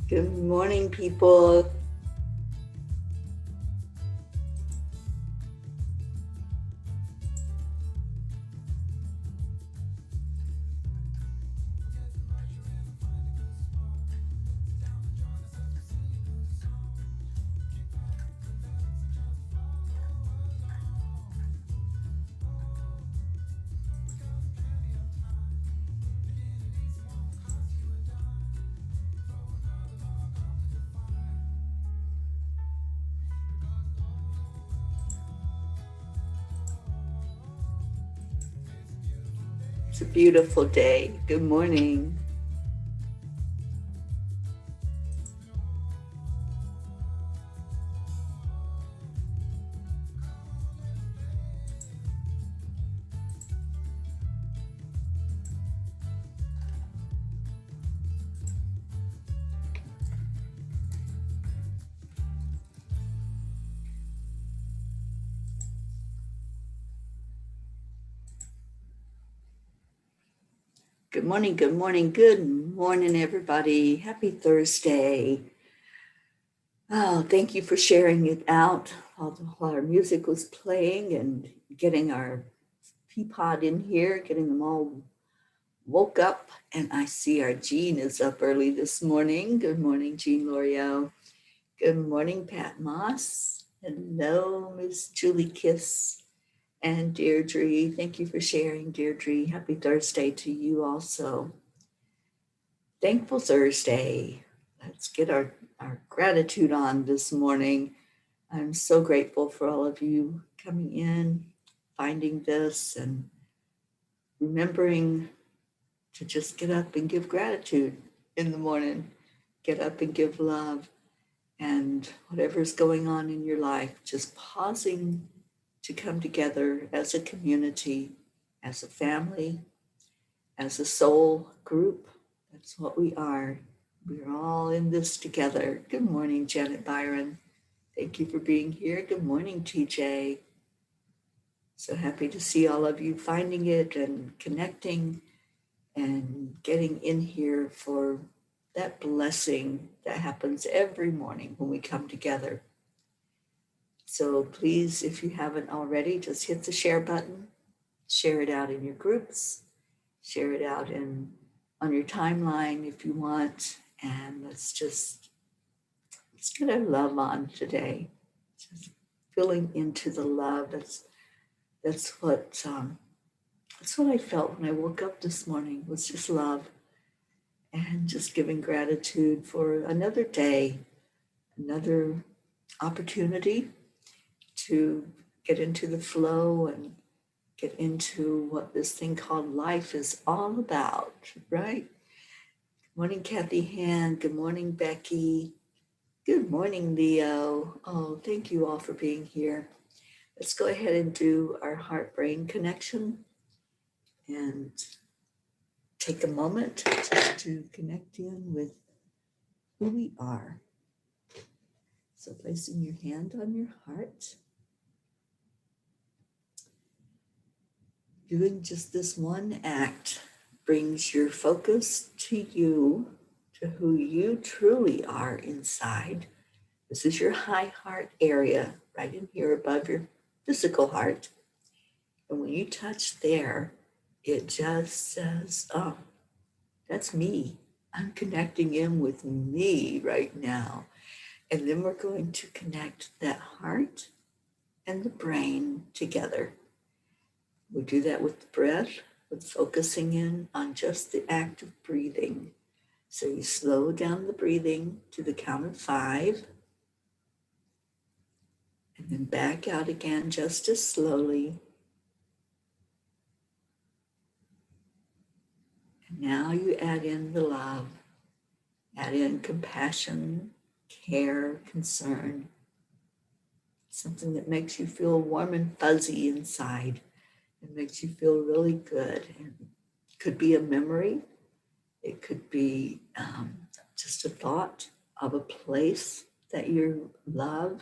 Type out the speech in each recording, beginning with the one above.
Good morning, people. It's a beautiful day. Good morning. Good morning, good morning, good morning, everybody. Happy Thursday. Oh, thank you for sharing it out while our music was playing and getting our peapod in here, getting them all woke up. And I see our Jean is up early this morning. Good morning, Jean L'Oreal. Good morning, Pat Moss. Hello, Miss Julie Kiss. And Deirdre, thank you for sharing, Deirdre. Happy Thursday to you also. Thankful Thursday. Let's get our gratitude on this morning. I'm so grateful for all of you coming in, finding this, and remembering to just get up and give gratitude in the morning. Get up and give love. And whatever's going on in your life, just pausing to come together as a community, as a family, as a soul group. That's what we are. We're all in this together. Good morning, Janet Byron. Thank you for being here. Good morning, TJ. So happy to see all of you finding it and connecting and getting in here for that blessing that happens every morning when we come together. So please, if you haven't already, just hit the share button, share it out in your groups, share it out on your timeline if you want, and let's get our love on today. Just filling into the love. That's what I felt when I woke up this morning, was just love and just giving gratitude for another day, another opportunity to get into the flow and get into what this thing called life is all about, right? Good morning, Kathy Han. Good morning, Becky. Good morning, Leo. Oh, thank you all for being here. Let's go ahead and do our heart-brain connection and take a moment just to connect in with who we are. So placing your hand on your heart, doing just this one act brings your focus to you, to who you truly are inside. This is your high heart area, right in here above your physical heart. And when you touch there, it just says, oh, that's me. I'm connecting in with me right now. And then we're going to connect that heart and the brain together. We do that with the breath, with focusing in on just the act of breathing. So you slow down the breathing to the count of 5, and then back out again just as slowly. And now you add in the love, add in compassion, care, concern, something that makes you feel warm and fuzzy inside. It makes you feel really good. And it could be a memory. It could be just a thought of a place that you love,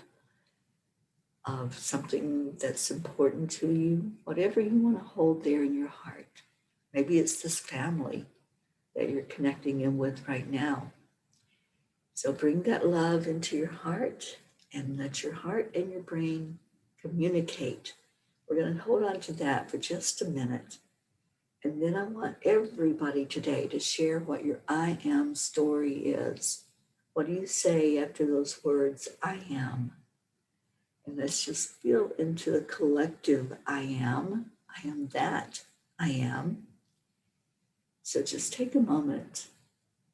of something that's important to you, whatever you want to hold there in your heart. Maybe it's this family that you're connecting in with right now. So bring that love into your heart and let your heart and your brain communicate. We're going to hold on to that for just a minute. And then I want everybody today to share what your I am story is. What do you say after those words, I am? And let's just feel into the collective I am. I am that I am. So just take a moment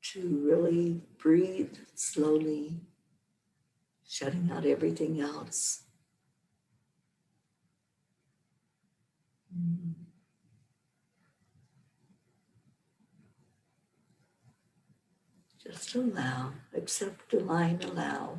to really breathe slowly, shutting out everything else. Just allow, accept, align, allow.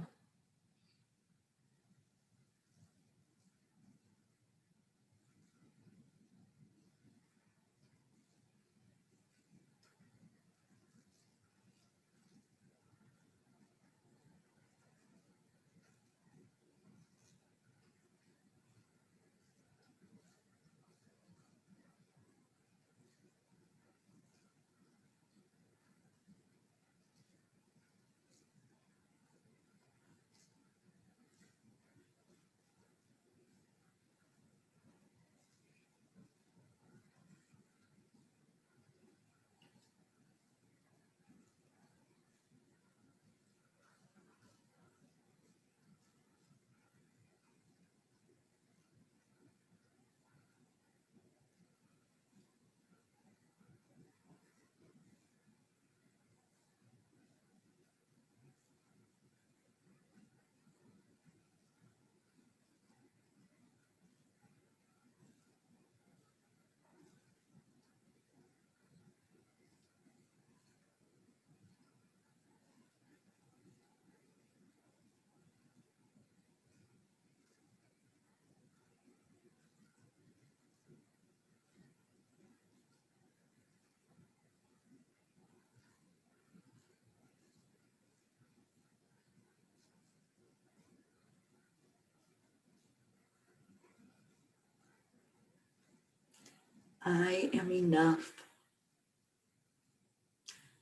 I am enough.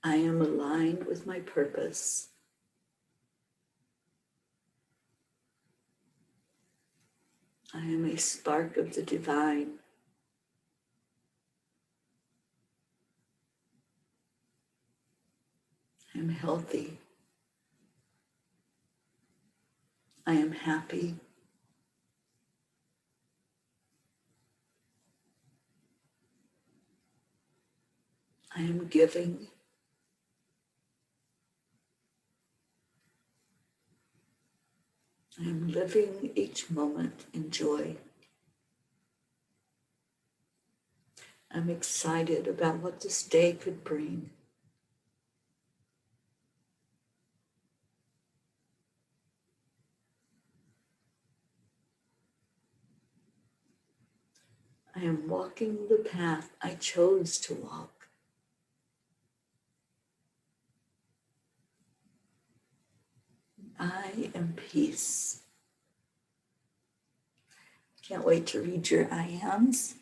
I am aligned with my purpose. I am a spark of the divine. I am healthy. I am happy. I am giving. I am living each moment in joy. I'm excited about what this day could bring. I am walking the path I chose to walk. I am peace. Can't wait to read your I ams.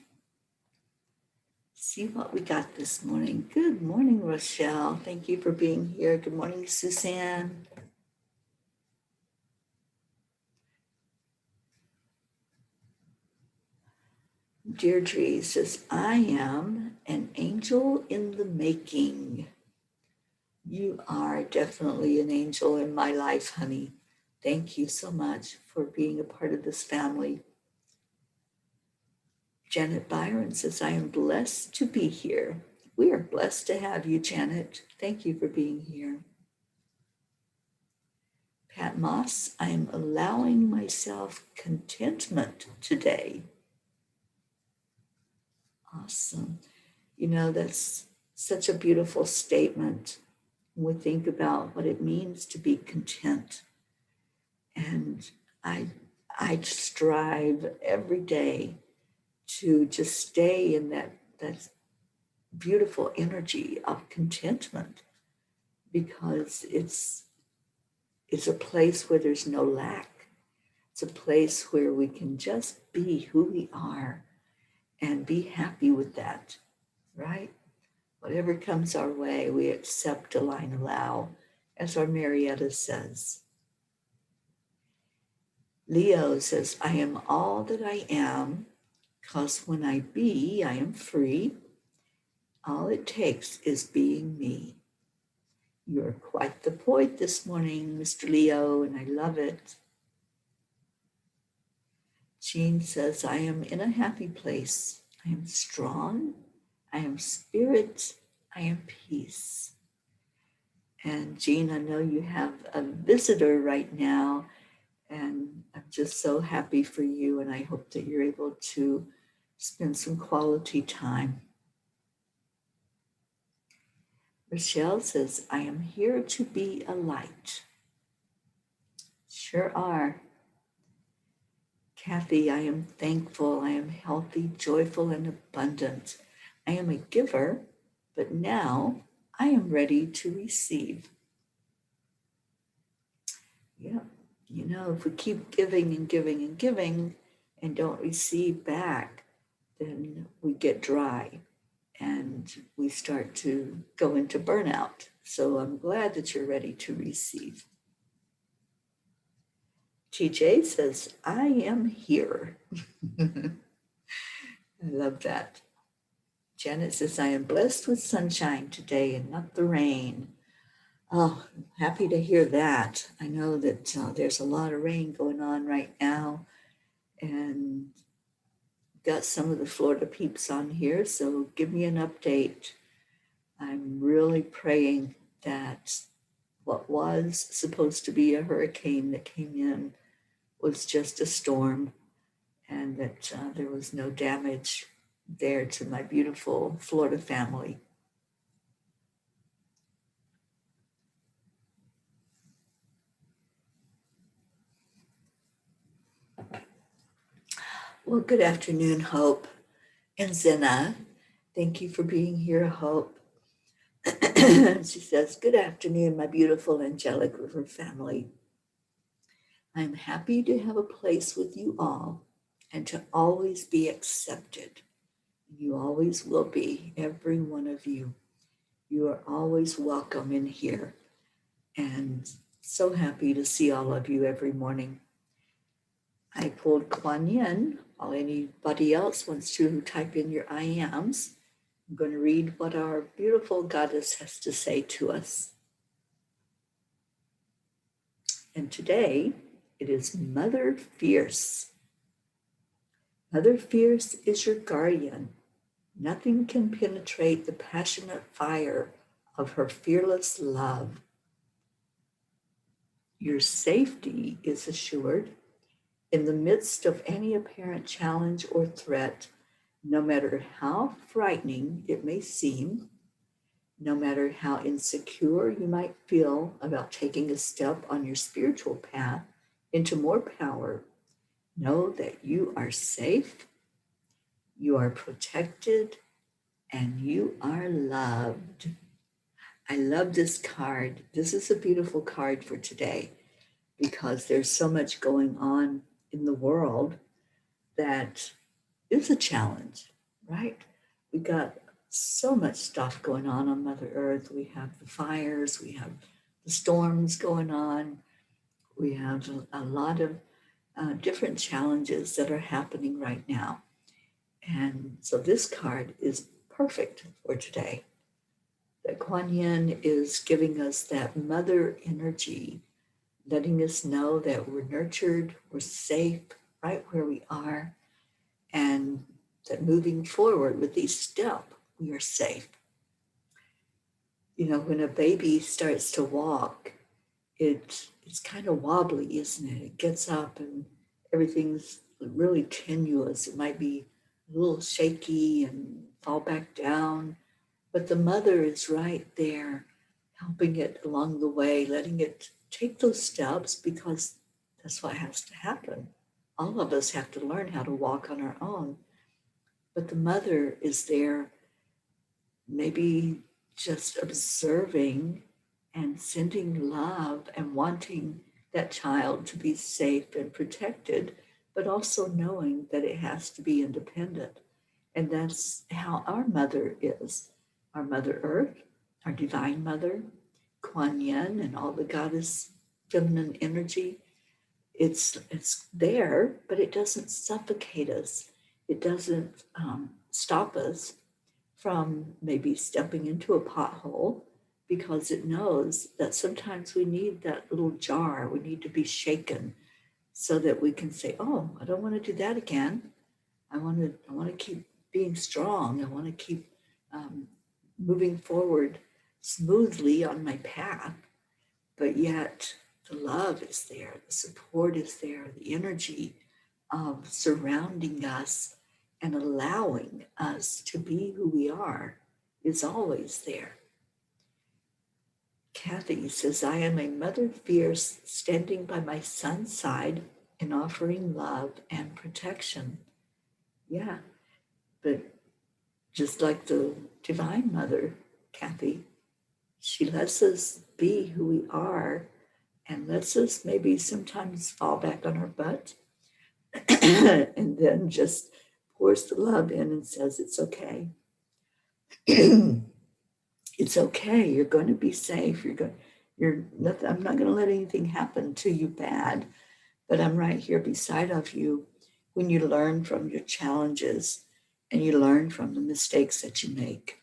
See what we got this morning. Good morning, Rochelle. Thank you for being here. Good morning, Suzanne. Deirdre says, I am an angel in the making. You are definitely an angel in my life, honey. Thank you so much for being a part of this family. Janet Byron says, I am blessed to be here. We are blessed to have you, Janet. Thank you for being here. Pat Moss, I am allowing myself contentment today. Awesome. You know, that's such a beautiful statement when we think about what it means to be content. And I strive every day to just stay in that beautiful energy of contentment, because it's a place where there's no lack. It's a place where we can just be who we are and be happy with that, right? Whatever comes our way, we accept, align, allow, as our Marietta says. Leo says, I am all that I am, because when I be, I am free. All it takes is being me. You're quite the poet this morning, Mr. Leo, and I love it. Jean says, I am in a happy place. I am strong. I am spirit. I am peace. And Jean, I know you have a visitor right now, and I'm just so happy for you, and I hope that you're able to spend some quality time. Rochelle says, I am here to be a light. Sure are. Kathy, I am thankful. I am healthy, joyful, and abundant. I am a giver, but now I am ready to receive. Yeah, you know, if we keep giving and giving and giving and don't receive back, then we get dry and we start to go into burnout. So I'm glad that you're ready to receive. TJ says, I am here. I love that. Janet says, I am blessed with sunshine today and not the rain. Oh, happy to hear that. I know that there's a lot of rain going on right now, and got some of the Florida peeps on here, so give me an update. I'm really praying that what was supposed to be a hurricane that came in was just a storm, and that there was no damage there to my beautiful Florida family. Well, good afternoon, Hope and Zena. Thank you for being here, Hope. She says, good afternoon, my beautiful Angelic River family. I'm happy to have a place with you all and to always be accepted. You always will be, every one of you. You are always welcome in here. And so happy to see all of you every morning. I pulled Kuan Yin, while anybody else wants to type in your I ams. I'm going to read what our beautiful goddess has to say to us. And today, it is Mother Fierce. Mother Fierce is your guardian. Nothing can penetrate the passionate fire of her fearless love. Your safety is assured in the midst of any apparent challenge or threat, no matter how frightening it may seem, no matter how insecure you might feel about taking a step on your spiritual path into more power. Know that you are safe, you are protected, and you are loved. I love this card. This is a beautiful card for today because there's so much going on in the world that is a challenge, right? We got so much stuff going on Mother Earth. We have the fires, we have the storms going on, we have a lot of different challenges that are happening right now. And so this card is perfect for today. That Kuan Yin is giving us that mother energy, letting us know that we're nurtured, we're safe right where we are, and that moving forward with each step, we are safe. You know, when a baby starts to walk, it's kind of wobbly, isn't it? It gets up and everything's really tenuous. It might be a little shaky and fall back down, but the mother is right there helping it along the way, letting it take those steps because that's what has to happen. All of us have to learn how to walk on our own, but the mother is there maybe just observing and sending love and wanting that child to be safe and protected, but also knowing that it has to be independent. And that's how our mother is. Our Mother Earth, our Divine Mother, Kuan Yin and all the goddess feminine energy. It's there, but it doesn't suffocate us. It doesn't stop us from maybe stepping into a pothole, because it knows that sometimes we need that little jar. We need to be shaken so that we can say, "Oh, I don't want to do that again. I want to keep being strong. I want to keep moving forward smoothly on my path." But yet, the love is there, the support is there, the energy of surrounding us and allowing us to be who we are is always there. Kathy says, "I am a mother fierce, standing by my son's side and offering love and protection." Yeah, but just like the Divine Mother, Kathy, she lets us be who we are and lets us maybe sometimes fall back on our butt and then just pours the love in and says, "It's okay." It's okay. You're going to be safe. You're nothing. I'm not going to let anything happen to you bad, but I'm right here beside of you when you learn from your challenges and you learn from the mistakes that you make.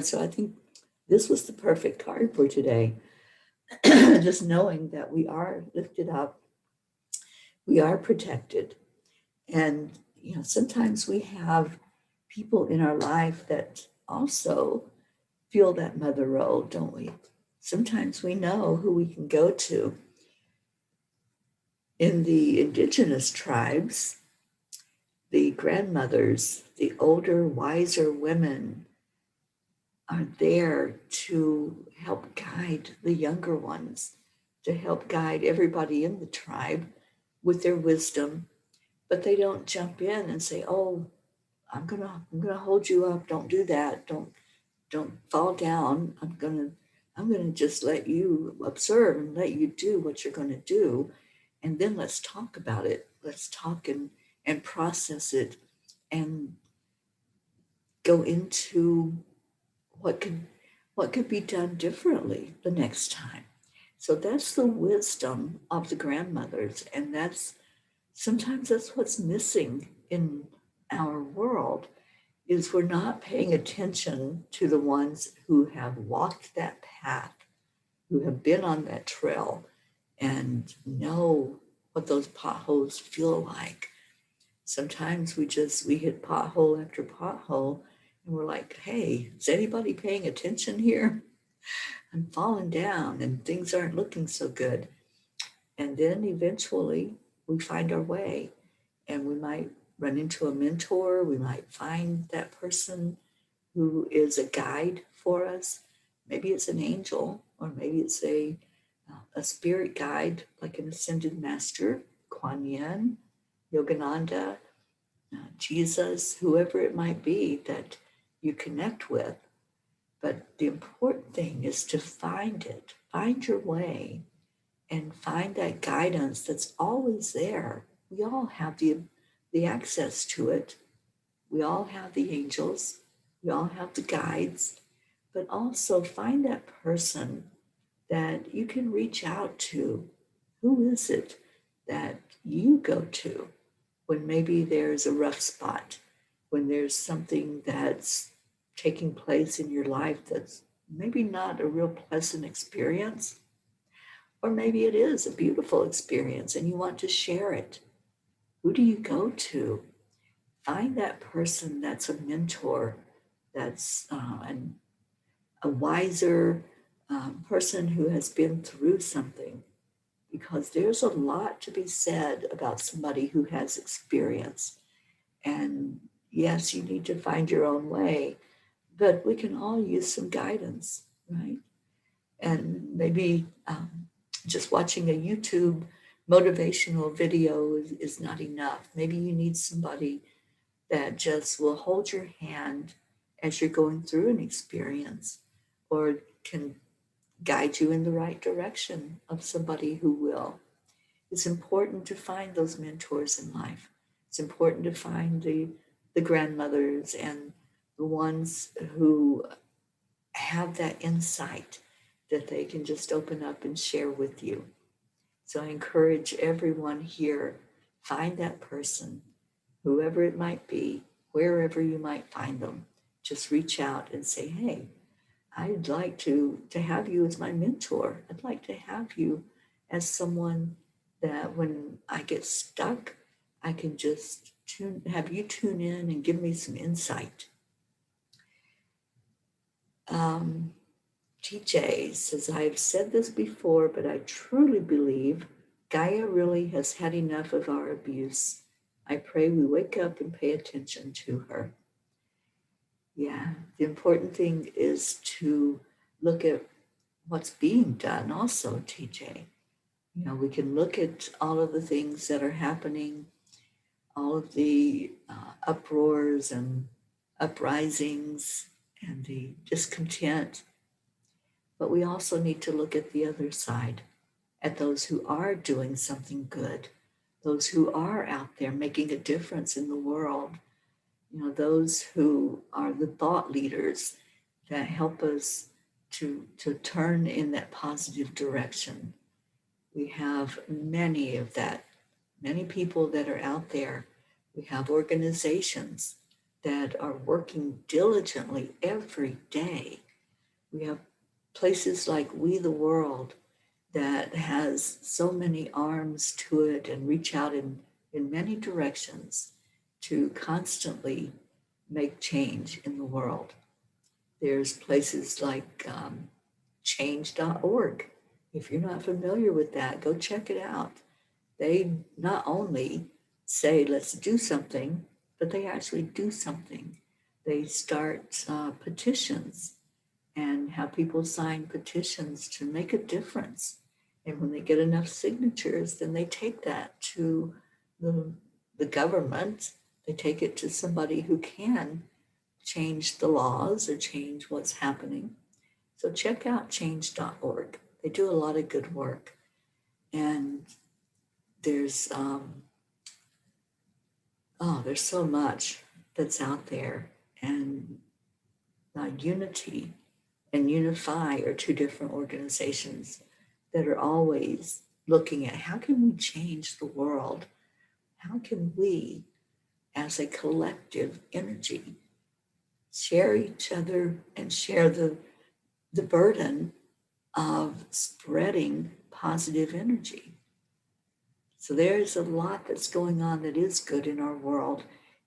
So I think this was the perfect card for today. Just knowing that we are lifted up, we are protected. And, sometimes we have people in our life that also feel that mother role, don't we? Sometimes we know who we can go to. In the indigenous tribes, the grandmothers, the older, wiser women are there to help guide the younger ones, to help guide everybody in the tribe with their wisdom. But they don't jump in and say, "Oh, I'm gonna hold you up. Don't do that. Don't fall down. I'm gonna just let you observe and let you do what you're gonna do, and then let's talk about it. Let's talk and process it and go into what could be done differently the next time." So that's the wisdom of the grandmothers, and sometimes that's what's missing in our world, is we're not paying attention to the ones who have walked that path, who have been on that trail and know what those potholes feel like. Sometimes we hit pothole after pothole and we're like, "Hey, is anybody paying attention here? I'm falling down and things aren't looking so good." And then eventually we find our way, and we might run into a mentor. We might find that person who is a guide for us. Maybe it's an angel, or maybe it's a spirit guide, like an ascended master, Kuan Yin, Yogananda, Jesus, whoever it might be that you connect with. But the important thing is to find it, find your way, and find that guidance that's always there. We all have the access to it. We all have the angels. We all have the guides. But also find that person that you can reach out to. Who is it that you go to when maybe there's a rough spot, when there's something that's taking place in your life that's maybe not a real pleasant experience? Or maybe it is a beautiful experience and you want to share it. Who do you go to? Find that person that's a mentor, that's a wiser person who has been through something, because there's a lot to be said about somebody who has experience. And yes, you need to find your own way, but we can all use some guidance, right? And maybe just watching a YouTube motivational video is not enough. Maybe you need somebody that just will hold your hand as you're going through an experience, or can guide you in the right direction of somebody who will. It's important to find those mentors in life. It's important to find the the grandmothers and the ones who have that insight that they can just open up and share with you. So I encourage everyone here, find that person, whoever it might be, wherever you might find them. Just reach out and say, hey, I'd like to have you as my mentor. I'd like to have you as someone that when I get stuck, I can just have you tune in and give me some insight. TJ says, I have said this before, but I truly believe Gaia really has had enough of our abuse. I pray we wake up and pay attention to her. Yeah, the important thing is to look at what's being done also, TJ. You know, we can look at all of the things that are happening, all of the uproars and uprisings and the discontent. But we also need to look at the other side, at those who are doing something good, those who are out there making a difference in the world, you know, those who are the thought leaders that help us to turn in that positive direction. We have many of that, many people that are out there. We have organizations that are working diligently every day. We have places like We the World that has so many arms to it and reach out in many directions to constantly make change in the world. There's places like change.org. If you're not familiar with that, go check it out. They not only say, let's do something, but they actually do something. They start petitions and have people sign petitions to make a difference. And when they get enough signatures, then they take that to the government. They take it to somebody who can change the laws or change what's happening. So check out change.org. They do a lot of good work. And there's there's so much that's out there. And unity and unify are two different organizations that are always looking at how can we change the world? How can we, as a collective energy, share each other and share the burden of spreading positive energy? So there's a lot that's going on that is good in our world,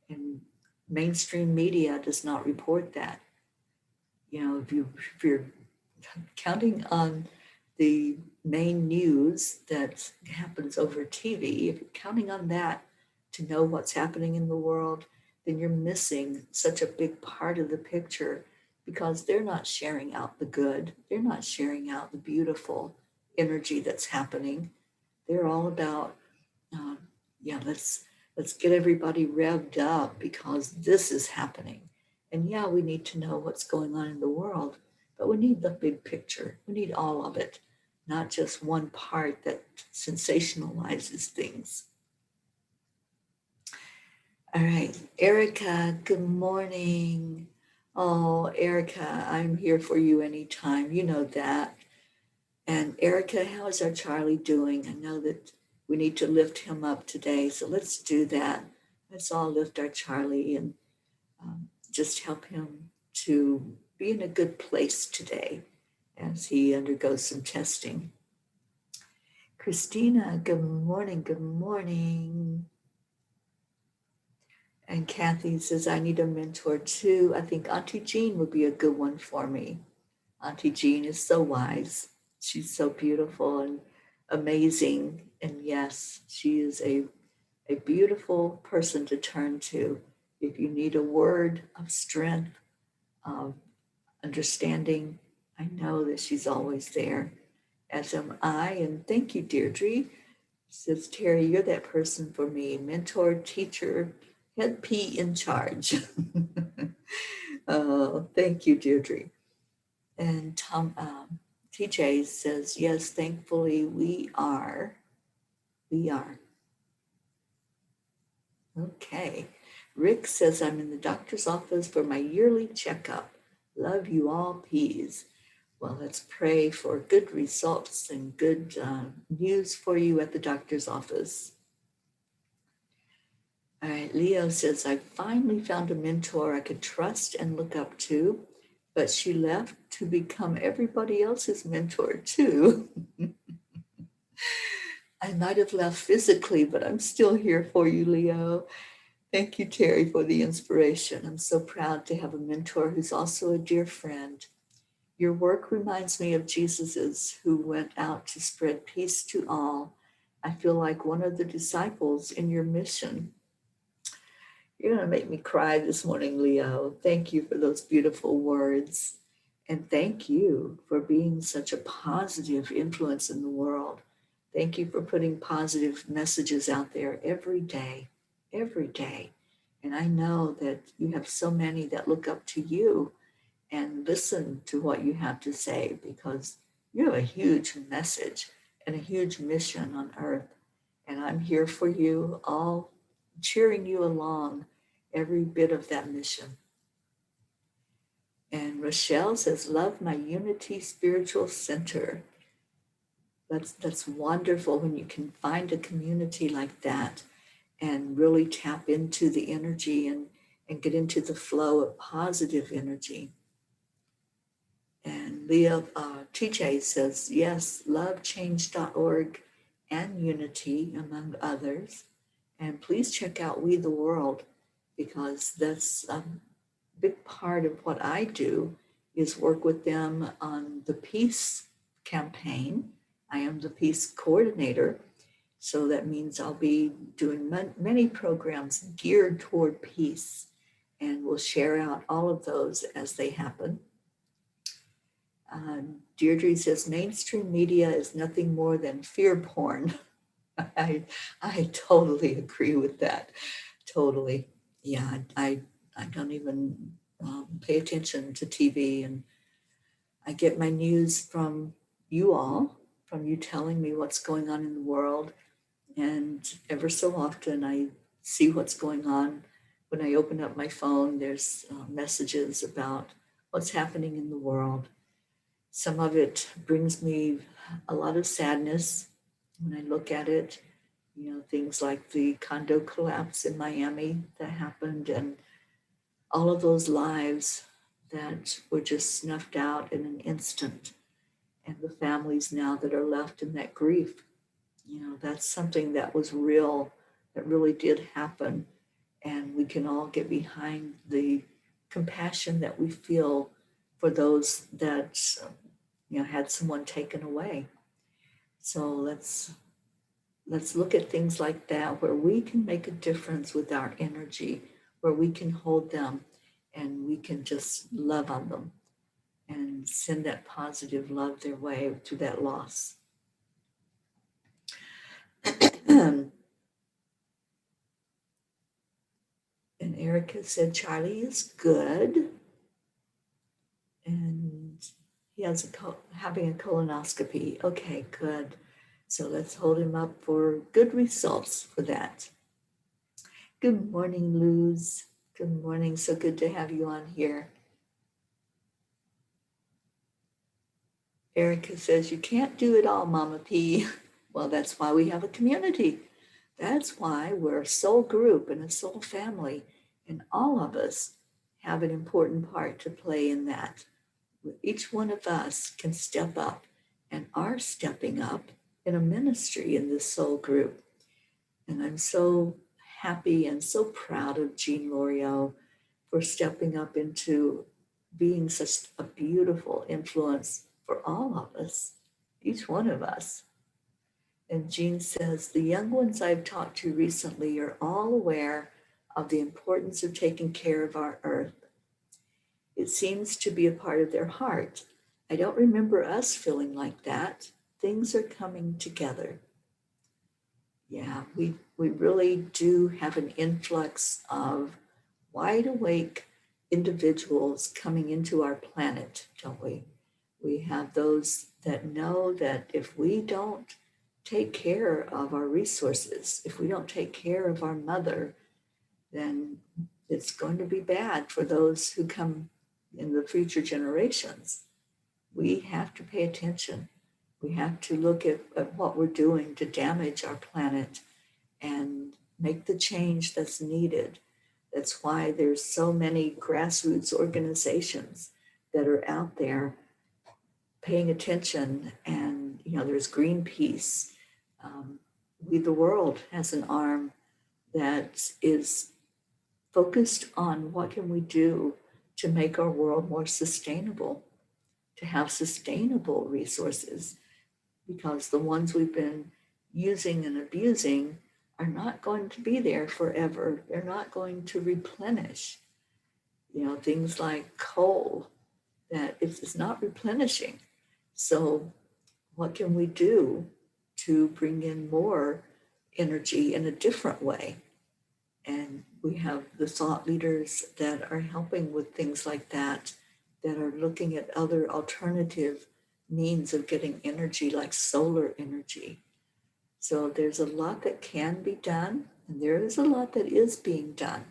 and mainstream media does not report that. You know, if you're counting on the main news that happens over TV, if you're counting on that to know what's happening in the world, then you're missing such a big part of the picture, because they're not sharing out the good. They're not sharing out the beautiful energy that's happening. They're all about, let's get everybody revved up because this is happening. And yeah, we need to know what's going on in the world, but we need the big picture. We need all of it, not just one part that sensationalizes things. All right, Erica, good morning. Oh, Erica, I'm here for you anytime. You know that. And Erica, how is our Charlie doing? I know that we need to lift him up today, so let's do that. Let's all lift our Charlie and just help him to be in a good place today as he undergoes some testing. Christina, good morning, good morning. And Kathy says, I need a mentor too. I think Auntie Jean would be a good one for me. Auntie Jean is so wise. She's so beautiful and amazing. And yes, she is a beautiful person to turn to if you need a word of strength, of understanding. I know that she's always there, as am I. And thank you, Deirdre. Says, Teri, you're that person for me. Mentor, teacher, head P in charge. Oh, thank you, Deirdre. And TJ says, yes, thankfully we are. We are. Okay. Rick says, I'm in the doctor's office for my yearly checkup. Love you all, peas. Well, let's pray for good results and good news for you at the doctor's office. All right, Leo says, I finally found a mentor I could trust and look up to, but she left to become everybody else's mentor too. I might have left physically, but I'm still here for you, Leo. Thank you, Teri, for the inspiration. I'm so proud to have a mentor who's also a dear friend. Your work reminds me of Jesus's, who went out to spread peace to all. I feel like one of the disciples in your mission. You're going to make me cry this morning, Leo. Thank you for those beautiful words. And thank you for being such a positive influence in the world. Thank you for putting positive messages out there every day, every day. And I know that you have so many that look up to you and listen to what you have to say, because you have a huge message and a huge mission on earth. And I'm here for you, all cheering you along every bit of that mission. And Rochelle says, love my Unity Spiritual Center. That's wonderful when you can find a community like that and really tap into the energy and get into the flow of positive energy. And Leo TJ says, yes, lovechange.org and Unity, among others. And please check out We the World, because that's a big part of what I do is work with them on the peace campaign. I am the peace coordinator. So that means I'll be doing many programs geared toward peace, and we'll share out all of those as they happen. Deirdre says, mainstream media is nothing more than fear porn. I totally agree with that. Totally. Yeah, I don't even pay attention to TV, and I get my news from you all, from you telling me what's going on in the world. And ever so often I see what's going on. When I open up my phone, there's messages about what's happening in the world. Some of it brings me a lot of sadness when I look at it. You know, things like the condo collapse in Miami that happened, and all of those lives that were just snuffed out in an instant. And the families now that are left in that grief. You know, that's something that was real, that really did happen. And we can all get behind the compassion that we feel for those that, had someone taken away. So let's look at things like that, where we can make a difference with our energy, where we can hold them and we can just love on them and send that positive love their way through that loss. And Erica said, Charlie is good. And he has having a colonoscopy. Okay, good. So let's hold him up for good results for that. Good morning, Luz. Good morning. So good to have you on here. Erica says, you can't do it all, Mama P. Well, that's why we have a community. That's why we're a soul group and a soul family. And all of us have an important part to play in that. Each one of us can step up and are stepping up in a ministry in this soul group. And I'm so happy and so proud of Jean Lorio for stepping up into being such a beautiful influence for all of us, each one of us. And Jean says, the young ones I've talked to recently are all aware of the importance of taking care of our earth. It seems to be a part of their heart. I don't remember us feeling like that. Things are coming together. Yeah, we really do have an influx of wide awake individuals coming into our planet, don't we? We have those that know that if we don't take care of our resources, if we don't take care of our mother, then it's going to be bad for those who come in the future generations. We have to pay attention. We have to look at what we're doing to damage our planet and make the change that's needed. That's why there's so many grassroots organizations that are out there paying attention. And, there's Greenpeace. We the World has an arm that is focused on what can we do to make our world more sustainable, to have sustainable resources, because the ones we've been using and abusing are not going to be there forever. They're not going to replenish. Things like coal, that it's not replenishing. So what can we do to bring in more energy in a different way? And we have the thought leaders that are helping with things like that are looking at other alternative means of getting energy, like solar energy. So there's a lot that can be done, and there is a lot that is being done.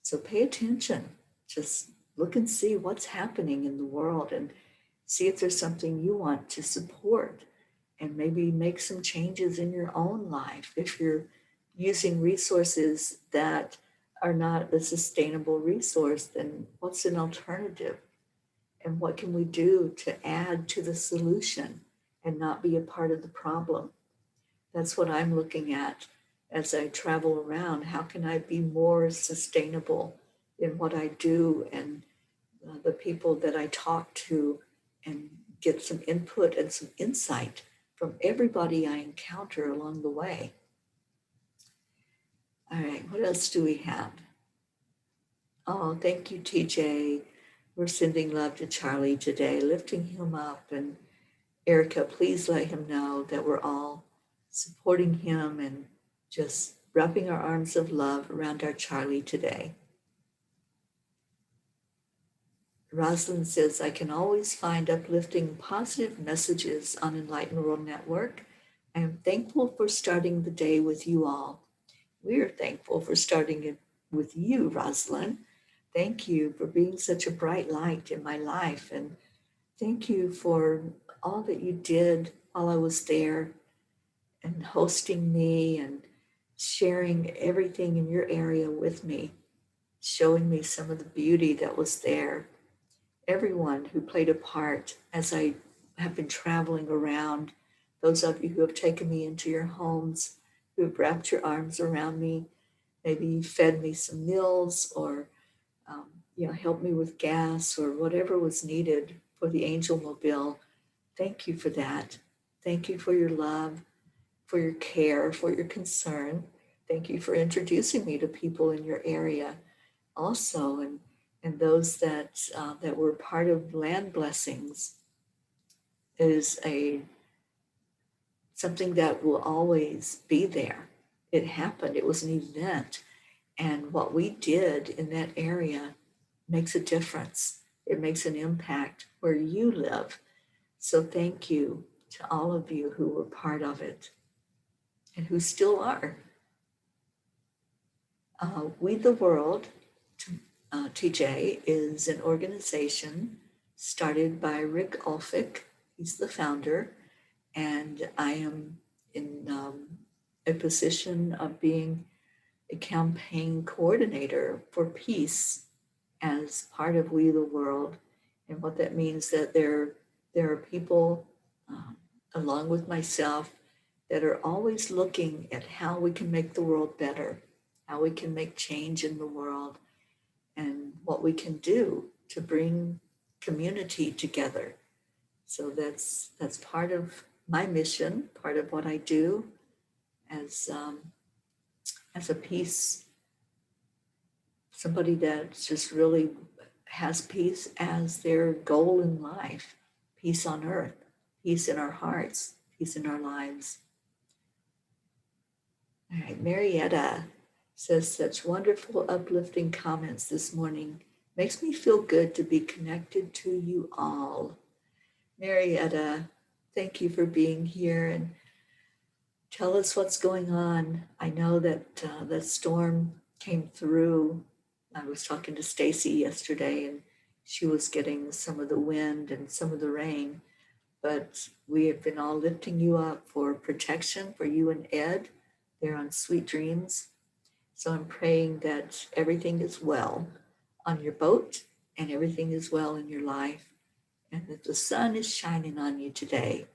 So pay attention. Just look and see what's happening in the world and see if there's something you want to support, and maybe make some changes in your own life. If you're using resources that are not a sustainable resource, then what's an alternative? And what can we do to add to the solution and not be a part of the problem? That's what I'm looking at as I travel around. How can I be more sustainable in what I do and the people that I talk to, and get some input and some insight from everybody I encounter along the way? All right, what else do we have? Oh, thank you, TJ. We're sending love to Charlie today, lifting him up. And Erica, please let him know that we're all supporting him and just wrapping our arms of love around our Charlie today. Rosalind says, I can always find uplifting positive messages on Enlightened World Network. I am thankful for starting the day with you all. We are thankful for starting it with you, Rosalind. Thank you for being such a bright light in my life. And thank you for all that you did while I was there, and hosting me and sharing everything in your area with me, showing me some of the beauty that was there. Everyone who played a part as I have been traveling around, those of you who have taken me into your homes, who have wrapped your arms around me, maybe fed me some meals, or helped me with gas or whatever was needed for the Angel Mobile. Thank you for that. Thank you for your love, for your care, for your concern. Thank you for introducing me to people in your area also, and those that were part of Land Blessings is something that will always be there. It happened. It was an event. And what we did in that area makes a difference. It makes an impact where you live. So thank you to all of you who were part of it and who still are. We the World, TJ, is an organization started by Rick Ulfick. He's the founder, and I am in a position of being a campaign coordinator for peace as part of We the World. And what that means, that there are people along with myself that are always looking at how we can make the world better, how we can make change in the world, and what we can do to bring community together. So that's part of my mission, part of what I do as a peace, somebody that just really has peace as their goal in life, peace on earth, peace in our hearts, peace in our lives. All right, Marietta says, such wonderful, uplifting comments this morning. Makes me feel good to be connected to you all. Marietta, thank you for being here, and tell us what's going on. I know that that storm came through. I was talking to Stacy yesterday, and she was getting some of the wind and some of the rain. But we have been all lifting you up for protection for you and Ed. They're on Sweet Dreams. So I'm praying that everything is well on your boat and everything is well in your life, and that the sun is shining on you today.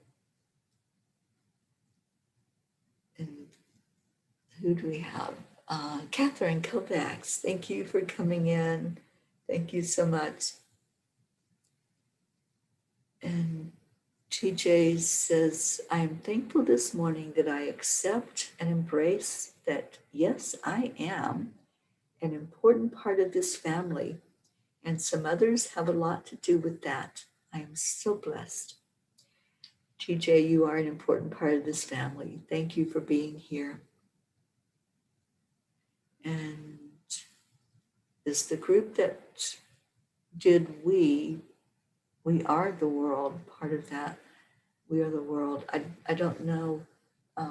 And who do we have? Catherine Kovacs, thank you for coming in. Thank you so much. And TJ says, I am thankful this morning that I accept and embrace that, yes, I am an important part of this family, and some others have a lot to do with that. I am so blessed. TJ, you are an important part of this family. Thank you for being here. And is the group that did we are the world, part of that. We are the world. I don't know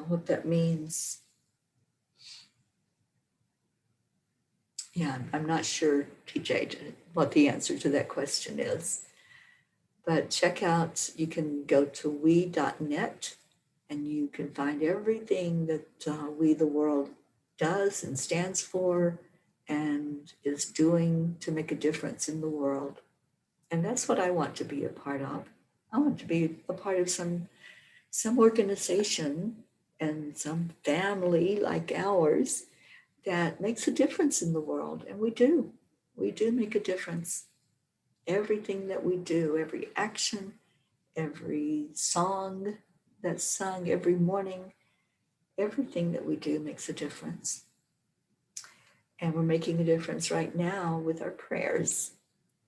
what that means. Yeah, I'm not sure, TJ, what the answer to that question is. But check out, you can go to we.net and you can find everything that We the World does and stands for and is doing to make a difference in the world. And that's what I want to be a part of. I want to be a part of some organization and some family like ours that makes a difference in the world. And we do make a difference. Everything that we do, every action, every song that's sung every morning, everything that we do makes a difference. And we're making a difference right now with our prayers,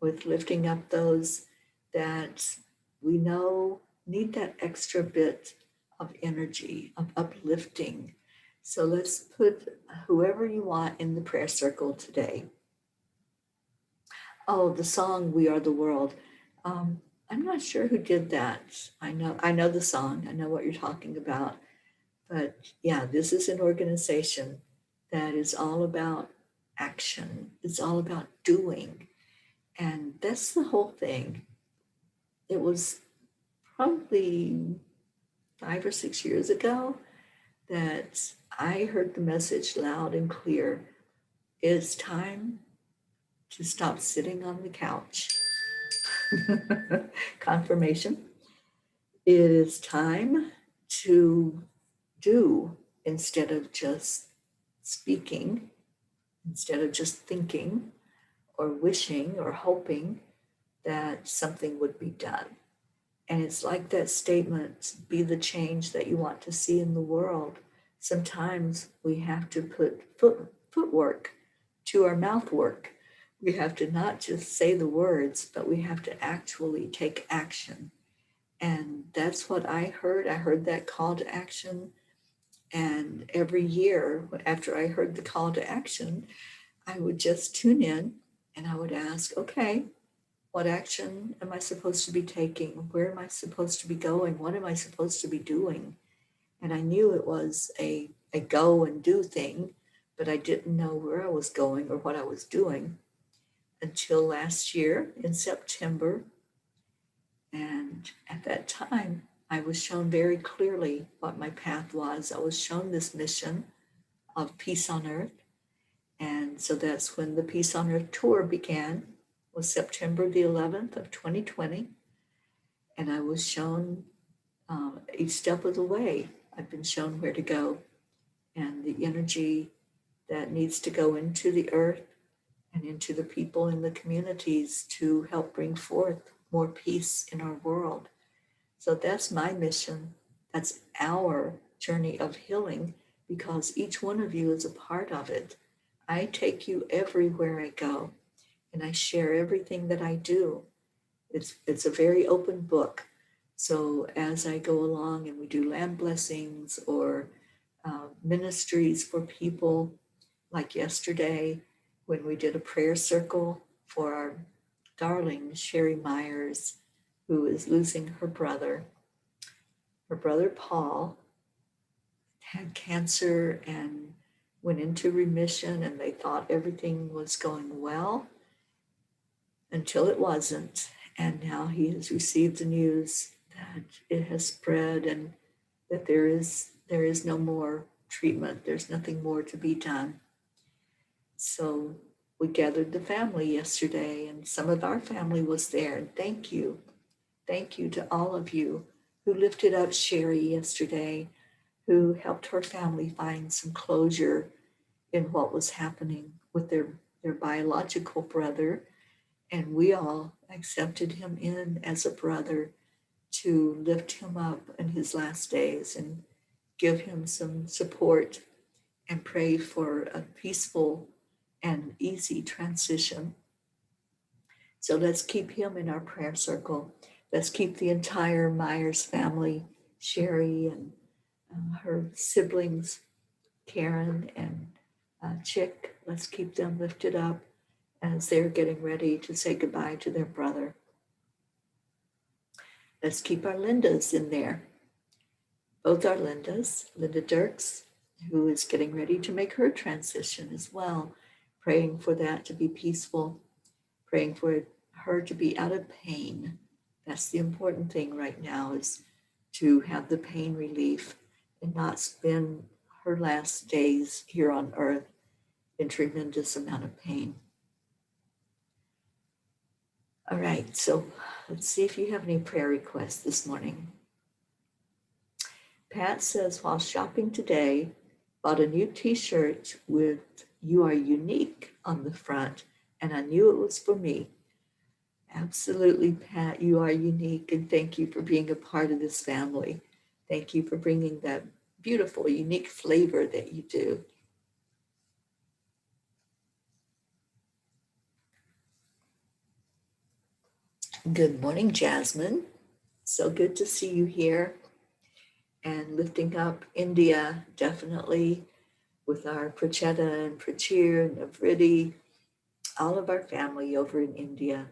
with lifting up those that we know need that extra bit of energy, of uplifting. So let's put whoever you want in the prayer circle today. Oh, the song "We Are the World." I'm not sure who did that. I know the song. I know what you're talking about. But yeah, this is an organization that is all about action. It's all about doing. And that's the whole thing. It was probably 5 or 6 years ago that I heard the message loud and clear. It's time to stop sitting on the couch. Confirmation. It is time to do instead of just speaking, instead of just thinking or wishing or hoping that something would be done. And it's like that statement, be the change that you want to see in the world. Sometimes we have to put footwork to our mouth work. We have to not just say the words, but we have to actually take action. And that's what I heard. I heard that call to action. And every year after I heard the call to action, I would just tune in and I would ask, okay, what action am I supposed to be taking? Where am I supposed to be going? What am I supposed to be doing? And I knew it was a go and do thing, but I didn't know where I was going or what I was doing until last year in September. And at that time, I was shown very clearly what my path was. I was shown this mission of peace on earth. And so that's when the Peace on Earth tour began, was September the 11th of 2020. And I was shown each step of the way. I've been shown where to go and the energy that needs to go into the earth and into the people in the communities to help bring forth more peace in our world. So that's my mission. That's our journey of healing, because each one of you is a part of it. I take you everywhere I go, and I share everything that I do. It's a very open book. So as I go along and we do land blessings or ministries for people, like yesterday when we did a prayer circle for our darling Sherry Myers, who is losing her brother. Her brother Paul had cancer and went into remission and they thought everything was going well until it wasn't. And now he has received the news that it has spread and that there is no more treatment. There's nothing more to be done. So we gathered the family yesterday, and some of our family was there. And thank you. Thank you to all of you who lifted up Sherry yesterday, who helped her family find some closure in what was happening with their biological brother. And we all accepted him in as a brother to lift him up in his last days and give him some support and pray for a peaceful and easy transition. So let's keep him in our prayer circle. Let's keep the entire Myers family, Sherry and her siblings, Karen and Chick, let's keep them lifted up as they're getting ready to say goodbye to their brother. Let's keep our Lindas in there. Both our Lindas, Linda Dirks, who is getting ready to make her transition as well, praying for that to be peaceful, praying for her to be out of pain. That's the important thing right now, is to have the pain relief and not spend her last days here on earth in tremendous amount of pain. All right, so let's see if you have any prayer requests this morning. Pat says, while shopping today, bought a new t-shirt with "You Are Unique" on the front, and I knew it was for me. Absolutely, Pat, you are unique, and thank you for being a part of this family. Thank you for bringing that beautiful, unique flavor that you do. Good morning, Jasmine. So good to see you here. And lifting up India, definitely, with our Pracheta and Prachir and Avriti, all of our family over in India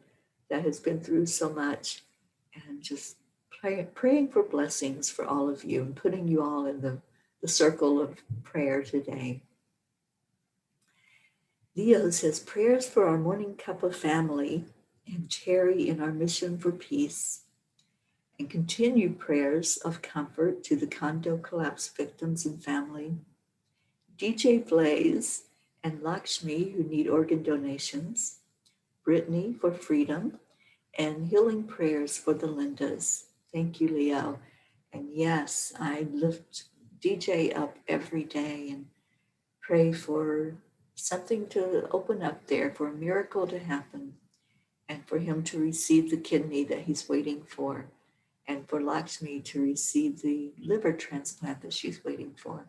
that has been through so much, and just praying for blessings for all of you and putting you all in the circle of prayer today. Leo says, prayers for our morning Cuppa family and Teri in our mission for peace, and continued prayers of comfort to the condo collapse victims and family, DJ Blaze and Lakshmi who need organ donations, Brittany for freedom, and healing prayers for the Lindas. Thank you, Leo. And yes, I lift DJ up every day and pray for something to open up there, for a miracle to happen, and for him to receive the kidney that he's waiting for, and for Lakshmi to receive the liver transplant that she's waiting for.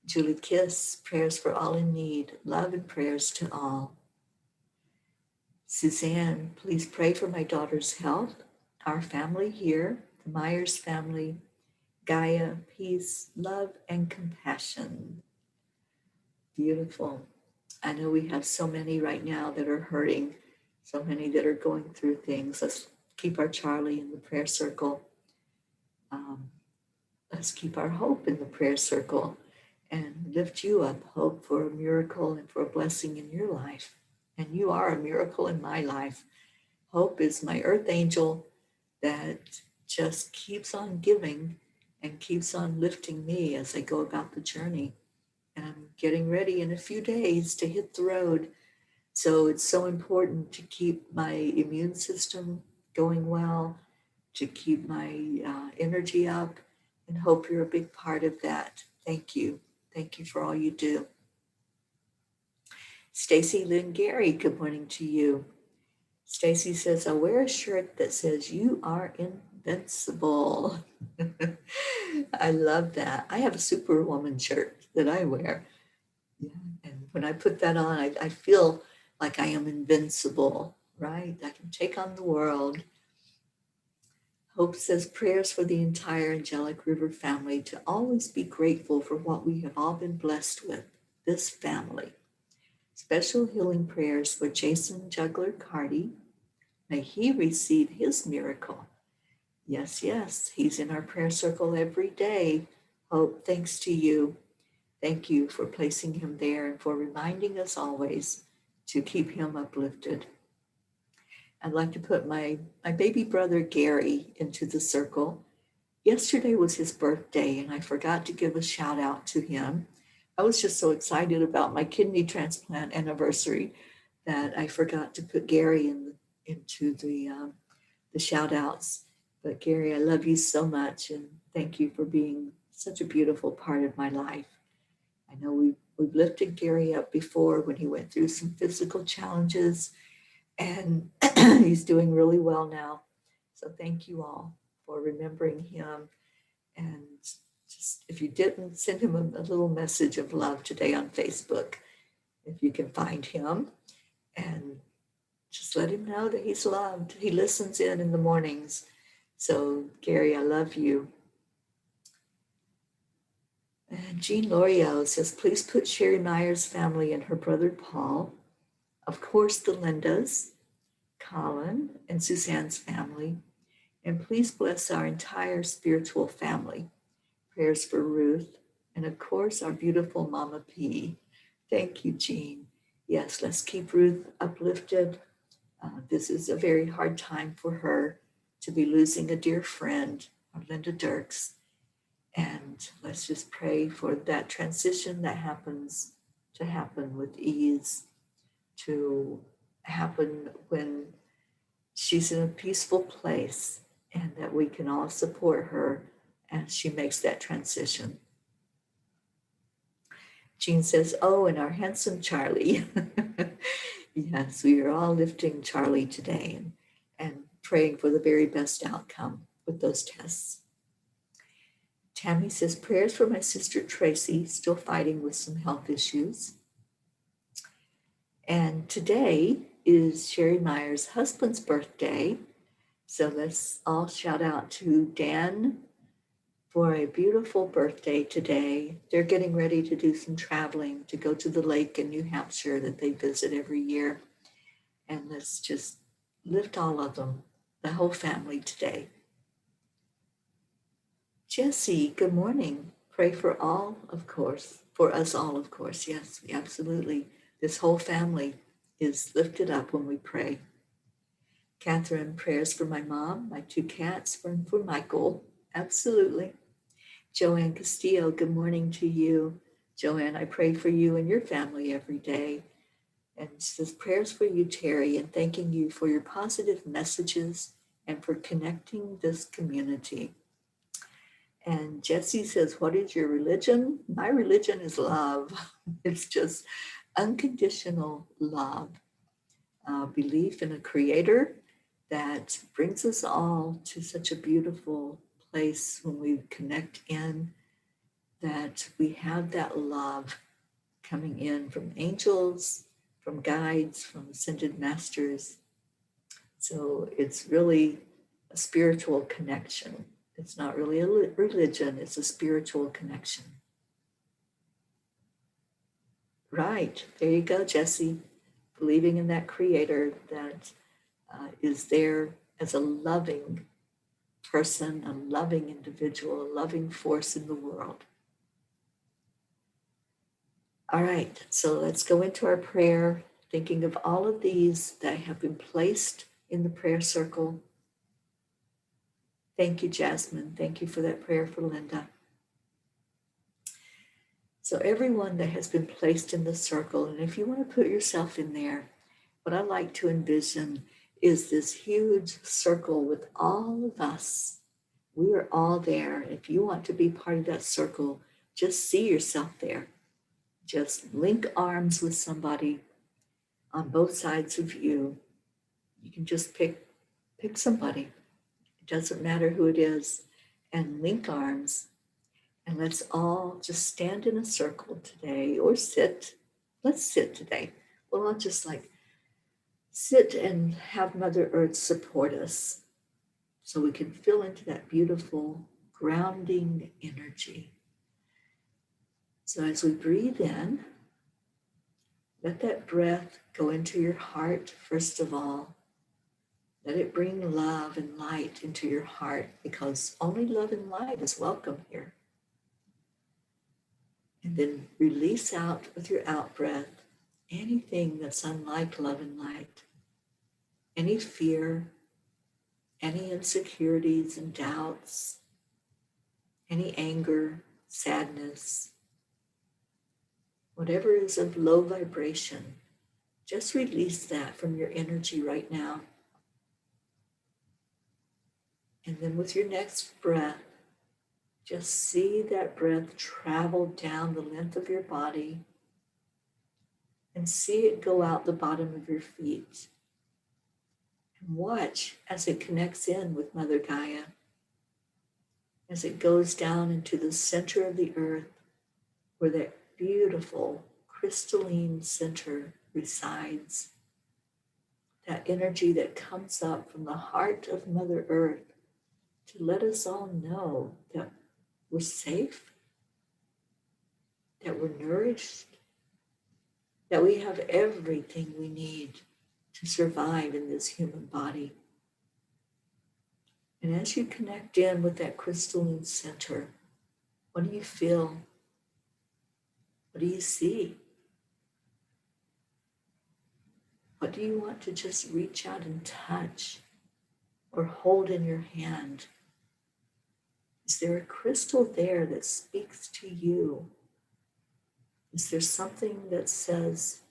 Julie Kiss, prayers for all in need, love and prayers to all. Suzanne, please pray for my daughter's health, our family here, the Myers family, Gaia, peace, love, and compassion. Beautiful. I know we have so many right now that are hurting, so many that are going through things. Let's keep our Charlie in the prayer circle. Let's keep our Hope in the prayer circle and lift you up, Hope, for a miracle and for a blessing in your life. And you are a miracle in my life. Hope is my earth angel that just keeps on giving and keeps on lifting me as I go about the journey. And I'm getting ready in a few days to hit the road. So it's so important to keep my immune system going well, to keep my energy up, and Hope you're a big part of that. Thank you. Thank you for all you do. Stacy Lynn Gary, good morning to you. Stacy says, I wear a shirt that says, you are invincible. I love that. I have a Superwoman shirt that I wear. Yeah. And when I put that on, I feel like I am invincible, right? I can take on the world. Hope says, prayers for the entire Angelic River family to always be grateful for what we have all been blessed with, this family. Special healing prayers for Jason Juggler Carty. May he receive his miracle. Yes, yes, he's in our prayer circle every day. Hope, thanks to you. Thank you for placing him there and for reminding us always to keep him uplifted. I'd like to put my baby brother Gary into the circle. Yesterday was his birthday, and I forgot to give a shout out to him. I was just so excited about my kidney transplant anniversary that I forgot to put Gary into the shout outs. But Gary, I love you so much, and thank you for being such a beautiful part of my life. I know we've lifted Gary up before when he went through some physical challenges, and he's doing really well now. So thank you all for remembering him. And just if you didn't, send him a little message of love today on Facebook, if you can find him, and just let him know that he's loved. He listens in the mornings. So Gary, I love you. And Jean L'Oreal says, please put Sherry Meyer's family and her brother Paul, of course the Lindas, Colin and Suzanne's family, and please bless our entire spiritual family. Prayers for Ruth, and of course our beautiful Mama P. Thank you, Jean. Yes, let's keep Ruth uplifted. This is a very hard time for her to be losing a dear friend, Linda Dirks. And let's just pray for that transition that happens to happen with ease, to happen when she's in a peaceful place, and that we can all support her as she makes that transition. Jean says, oh, and our handsome Charlie. Yes, we are all lifting Charlie today and praying for the very best outcome with those tests. Tammy says, prayers for my sister Tracy, still fighting with some health issues. And today is Sherry Meyer's husband's birthday. So let's all shout out to Dan for a beautiful birthday today. They're getting ready to do some traveling to go to the lake in New Hampshire that they visit every year. And let's just lift all of them, the whole family today. Jessie, good morning. Pray for all, of course, for us all, of course. Yes, absolutely. This whole family is lifted up when we pray. Catherine, prayers for my mom, my two cats, and for Michael. Absolutely. Joanne Castillo, good morning to you. Joanne, I pray for you and your family every day. And she says, prayers for you, Teri, and thanking you for your positive messages and for connecting this community. And Jessie says, what is your religion? My religion is love. It's just unconditional love. Belief in a creator that brings us all to such a beautiful place when we connect in, that we have that love coming in from angels, from guides, from ascended masters. So it's really a spiritual connection. It's not really a religion, it's a spiritual connection. Right, there you go, Jessie. Believing in that creator that is there as a loving person, a loving individual, a loving force in the world. All right, so let's go into our prayer, thinking of all of these that have been placed in the prayer circle. Thank you, Jasmine. Thank you for that prayer for Linda. So everyone that has been placed in the circle, and if you want to put yourself in there, what I like to envision is this huge circle with all of us. We are all there. If you want to be part of that circle, just see yourself there. Just link arms with somebody on both sides of you. You can just pick somebody. It doesn't matter who it is, and link arms. And let's all just stand in a circle today or sit. Let's sit today. Well, I'll just sit and have Mother Earth support us so we can feel into that beautiful grounding energy. So as we breathe in, let that breath go into your heart first of all. Let it bring love and light into your heart, because only love and light is welcome here. And then release out with your out breath anything that's unlike love and light, any fear, any insecurities and doubts, any anger, sadness, whatever is of low vibration. Just release that from your energy right now. And then with your next breath, just see that breath travel down the length of your body and see it go out the bottom of your feet. And watch as it connects in with Mother Gaia, as it goes down into the center of the earth where that beautiful crystalline center resides. That energy that comes up from the heart of Mother Earth to let us all know that we're safe, that we're nourished, that we have everything we need to survive in this human body. And as you connect in with that crystalline center, what do you feel? What do you see? What do you want to just reach out and touch or hold in your hand? Is there a crystal there that speaks to you? Is there something that says,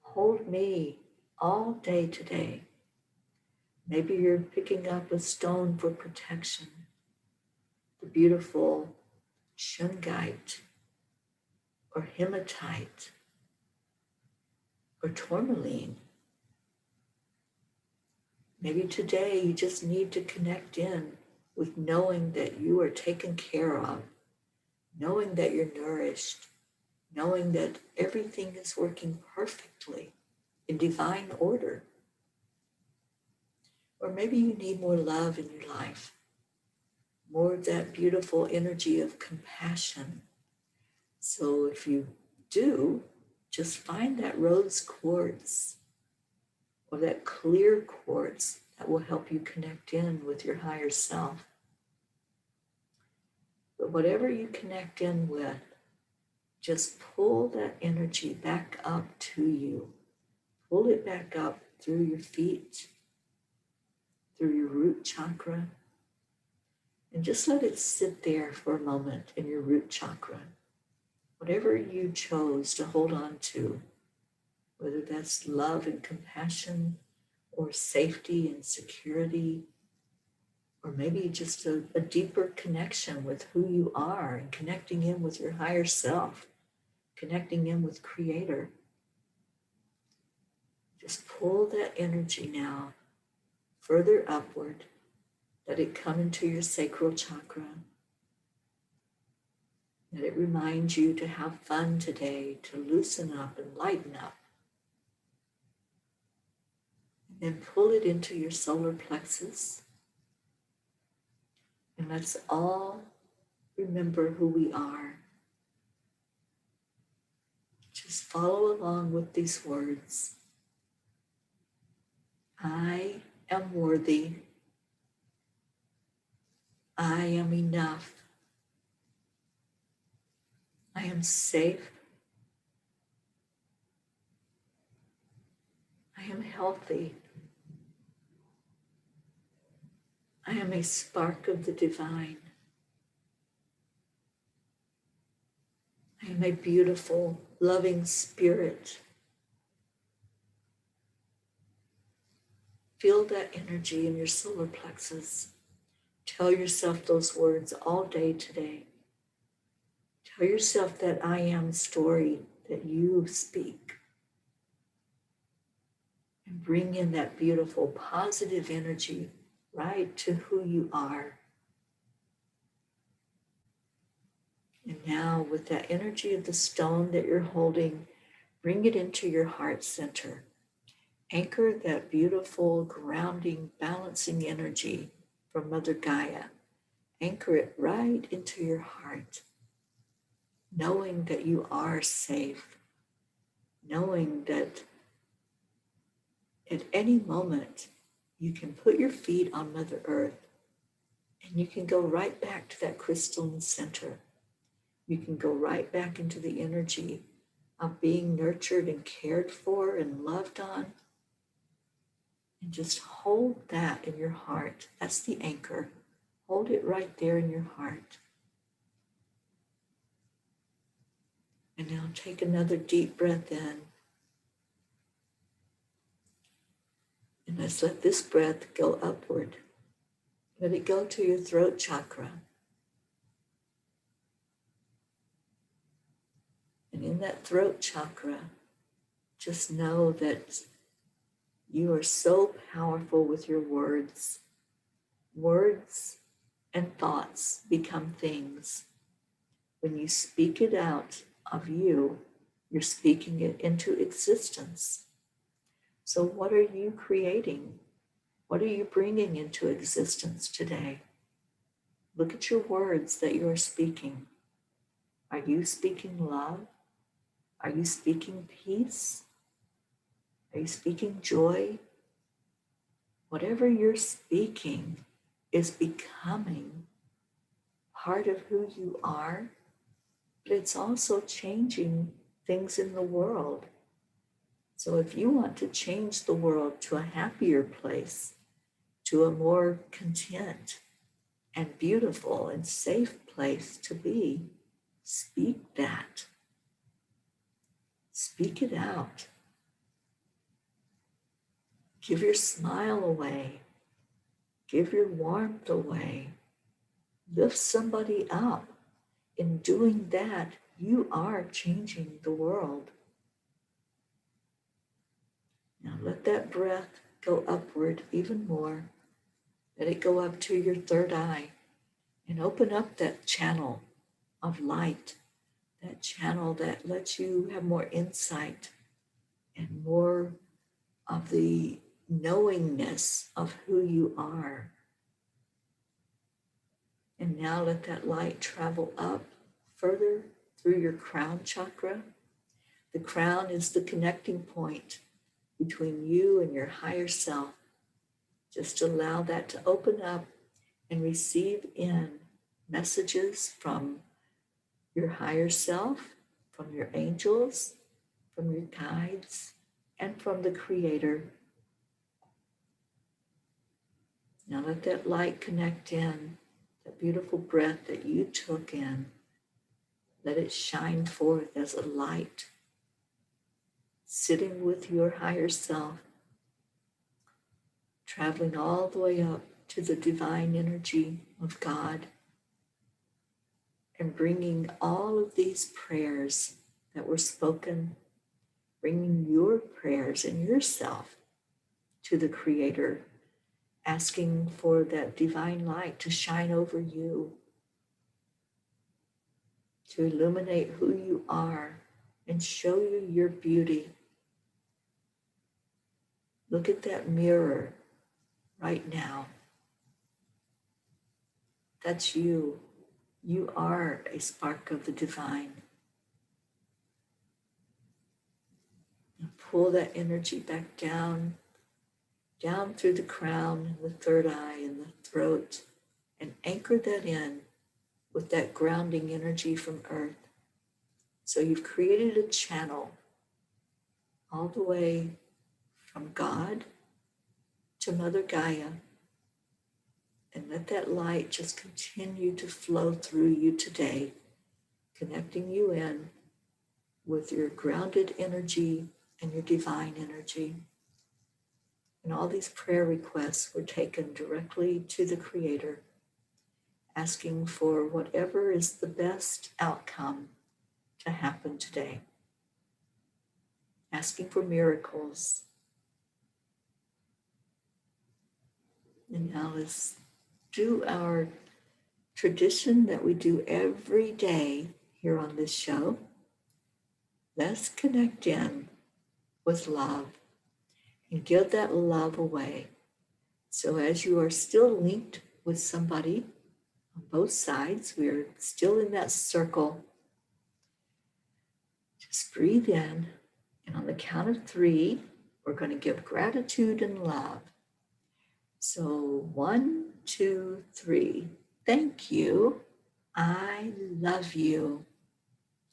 hold me all day today? Maybe you're picking up a stone for protection, the beautiful shungite or hematite or tourmaline. Maybe today you just need to connect in with knowing that you are taken care of, knowing that you're nourished, knowing that everything is working perfectly in divine order. Or maybe you need more love in your life, more of that beautiful energy of compassion. So if you do, just find that rose quartz or that clear quartz that will help you connect in with your higher self. But whatever you connect in with, just pull that energy back up to you. Pull it back up through your feet, through your root chakra, and just let it sit there for a moment in your root chakra. Whatever you chose to hold on to, whether that's love and compassion, or safety and security, or maybe just a deeper connection with who you are and connecting in with your higher self, connecting in with Creator. Just pull that energy now further upward. Let it come into your sacral chakra. Let it remind you to have fun today, to loosen up and lighten up. And then pull it into your solar plexus. And let's all remember who we are. Just follow along with these words. I am worthy. I am enough. I am safe. I am healthy. I am a spark of the divine. I am a beautiful, loving spirit. Feel that energy in your solar plexus. Tell yourself those words all day today. Tell yourself that I am story that you speak. And bring in that beautiful, positive energy right to who you are. And now with that energy of the stone that you're holding, bring it into your heart center. Anchor that beautiful, grounding, balancing energy from Mother Gaia. Anchor it right into your heart, knowing that you are safe, knowing that at any moment you can put your feet on Mother Earth and you can go right back to that crystalline center You can go right back into the energy of being nurtured and cared for and loved on. And just hold that in your heart. That's the anchor. Hold it right there in your heart. And now take another deep breath in. And let's let this breath go upward. Let it go to your throat chakra. And in that throat chakra, just know that you are so powerful with your words. Words and thoughts become things. When you speak it out of you, you're speaking it into existence. So what are you creating? What are you bringing into existence today? Look at your words that you are speaking. Are you speaking love? Are you speaking peace? Are you speaking joy? Whatever you're speaking is becoming part of who you are, but it's also changing things in the world. So if you want to change the world to a happier place, to a more content and beautiful and safe place to be, speak that. Speak it out. Give your smile away. Give your warmth away. Lift somebody up. In doing that, you are changing the world. Now let that breath go upward even more. Let it go up to your third eye and open up that channel of light, that channel that lets you have more insight and more of the knowingness of who you are. And now let that light travel up further through your crown chakra. The crown is the connecting point between you and your higher self. Just allow that to open up and receive in messages from your higher self, from your angels, from your guides, and from the Creator. Now let that light connect in, that beautiful breath that you took in. Let it shine forth as a light, sitting with your higher self, traveling all the way up to the divine energy of God, and bringing all of these prayers that were spoken, bringing your prayers and yourself to the Creator, asking for that divine light to shine over you, to illuminate who you are and show you your beauty. Look at that mirror right now. That's you. You are a spark of the divine. And pull that energy back down through the crown and the third eye and the throat, and anchor that in with that grounding energy from earth. So you've created a channel all the way from God to Mother Gaia, and let that light just continue to flow through you today, connecting you in with your grounded energy and your divine energy. And all these prayer requests were taken directly to the Creator, asking for whatever is the best outcome to happen today, asking for miracles. And now let's do our tradition that we do every day here on this show. Let's connect in with love and give that love away. So as you are still linked with somebody on both sides, we're still in that circle. Just breathe in, and on the count of 3, we're going to give gratitude and love. So 1, 2, 3. Thank you. I love you.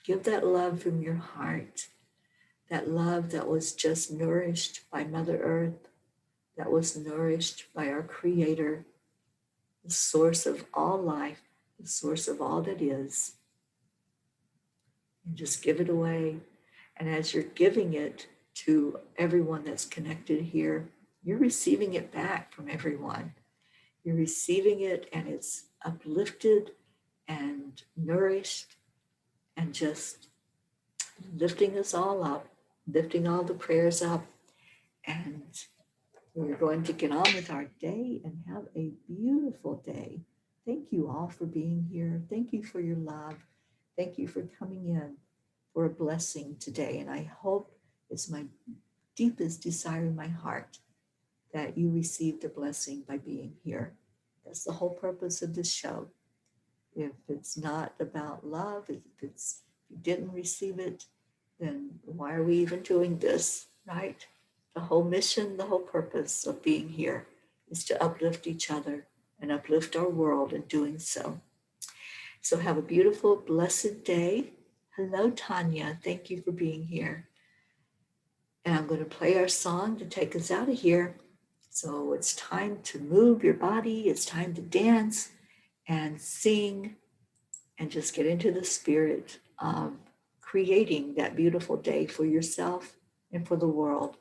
Give that love from your heart, that love that was just nourished by Mother Earth, that was nourished by our Creator, the source of all life, the source of all that is. And just give it away. And as you're giving it to everyone that's connected here, you're receiving it back from everyone. You're receiving it, and it's uplifted and nourished and just lifting us all up, lifting all the prayers up. And we're going to get on with our day and have a beautiful day. Thank you all for being here. Thank you for your love. Thank you for coming in for a blessing today. And I hope it's my deepest desire in my heart that you received a blessing by being here. That's the whole purpose of this show. If it's not about love, if you didn't receive it, then why are we even doing this, right? The whole mission, the whole purpose of being here is to uplift each other and uplift our world in doing so. So have a beautiful, blessed day. Hello, Tanya. Thank you for being here. And I'm going to play our song to take us out of here. So it's time to move your body. It's time to dance and sing and just get into the spirit of creating that beautiful day for yourself and for the world.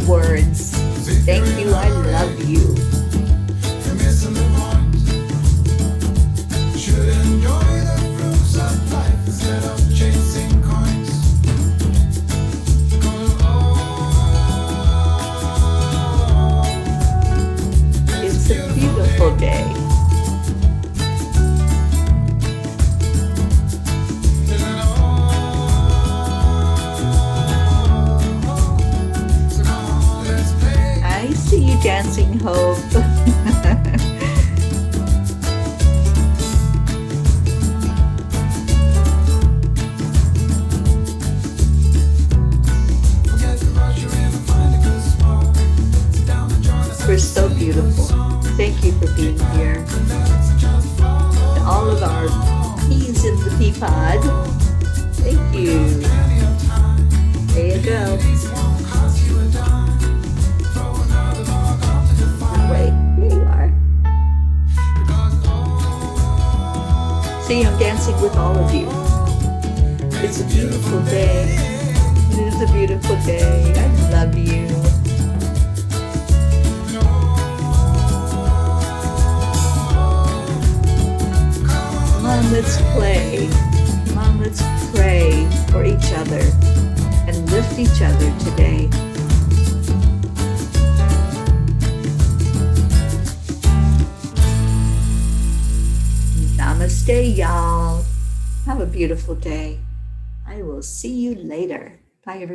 Words. Thank you, I love you. You're missing the point. Should enjoy the fruits of life instead of chasing coins. It's a beautiful day. Dancing Hope. We're so beautiful. Thank you for being here. And all of our peas in the pea pod. Thank you. There you go. Here you are. See, I'm dancing with all of you. It's a beautiful day. It is a beautiful day. I love you. Come on, let's play. Come on, let's pray for each other and lift each other today. Namaste, y'all. Have a beautiful day. I will see you later. Bye, everybody.